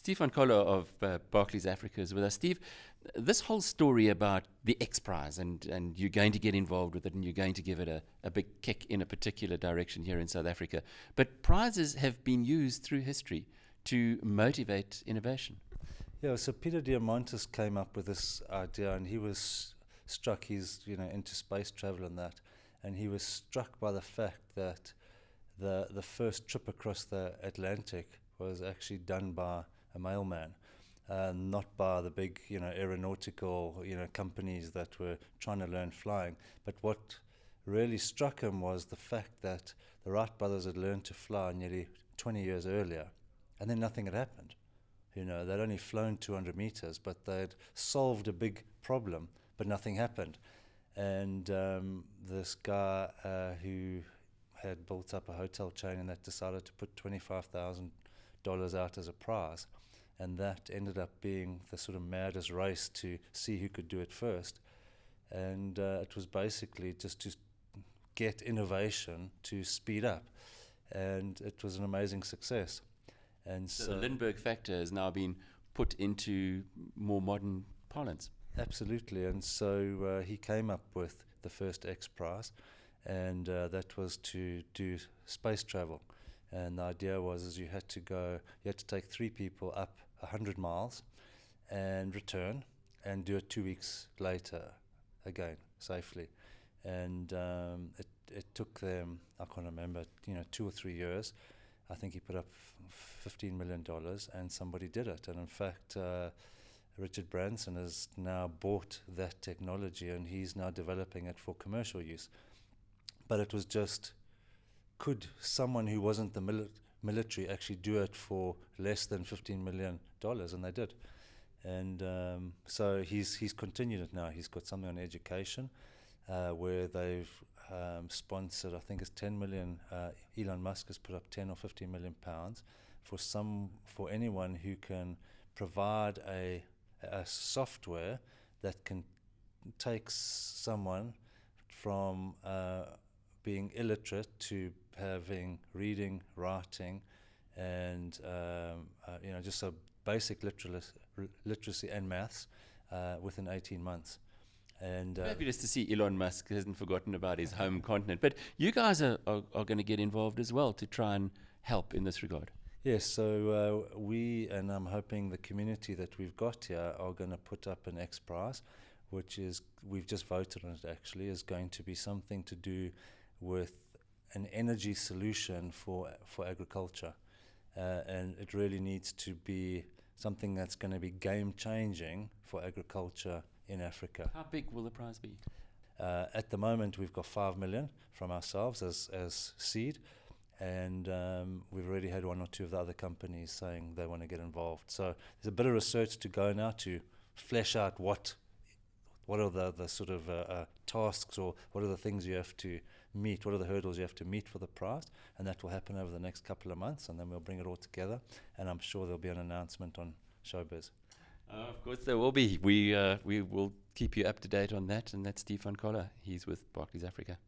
Stephen van Coller of Barclays Africa is with us. Steve, this whole story about the X Prize and you're going to get involved with it and you're going to give it a big kick in a particular direction here in South Africa. But prizes have been used through history to motivate innovation. Yeah, so Peter Diamandis came up with this idea, and he was struck. He's into space travel and that, and he was struck by the fact that the first trip across the Atlantic was actually done by a mailman, not by the big aeronautical companies that were trying to learn flying. But what really struck him was the fact that the Wright brothers had learned to fly nearly 20 years earlier, and then nothing had happened. They'd only flown 200 meters, but they'd solved a big problem, but nothing happened. And this guy who had built up a hotel chain and that decided to put $25,000 out as a prize, and that ended up being the sort of maddest race to see who could do it first. And it was basically just to get innovation to speed up, and it was an amazing success. And so the Lindbergh factor has now been put into more modern parlance. Absolutely, and so he came up with the first X Prize, and that was to do space travel. And the idea was you had to take 3 people up 100 miles and return, and do it 2 weeks later again safely. And it took them, I can't remember, 2 or 3 years. I think he put up $15 million, and somebody did it. And in fact, Richard Branson has now bought that technology, and he's now developing it for commercial use. But it was just, could someone who wasn't the military actually do it for less than $15 million? And they did. And so he's continued it now. He's got something on education where they've sponsored, I think it's 10 million. Elon Musk has put up 10 or 15 million pounds for anyone who can provide a software that can take someone from being illiterate to having reading, writing, and just so basic literacy and maths within 18 months. And fabulous to see Elon Musk hasn't forgotten about his home continent. But you guys are going to get involved as well to try and help in this regard. Yes, so we, and I'm hoping the community that we've got here, are going to put up an X Prize, which is, we've just voted on it actually, is going to be something to do with an energy solution for agriculture. And it really needs to be something that's going to be game-changing for agriculture in Africa. How big will the prize be? At the moment, we've got 5 million from ourselves as seed, and we've already had 1 or 2 of the other companies saying they want to get involved. So there's a bit of research to go now to flesh out what are the sort of tasks, or what are the things you have to meet, what are the hurdles you have to meet for the prize, and that will happen over the next couple of months, and then we'll bring it all together, and I'm sure there'll be an announcement on Showbiz. Of course there will be. We will keep you up to date on that, and that's Stephen van Coller. He's with Barclays Africa.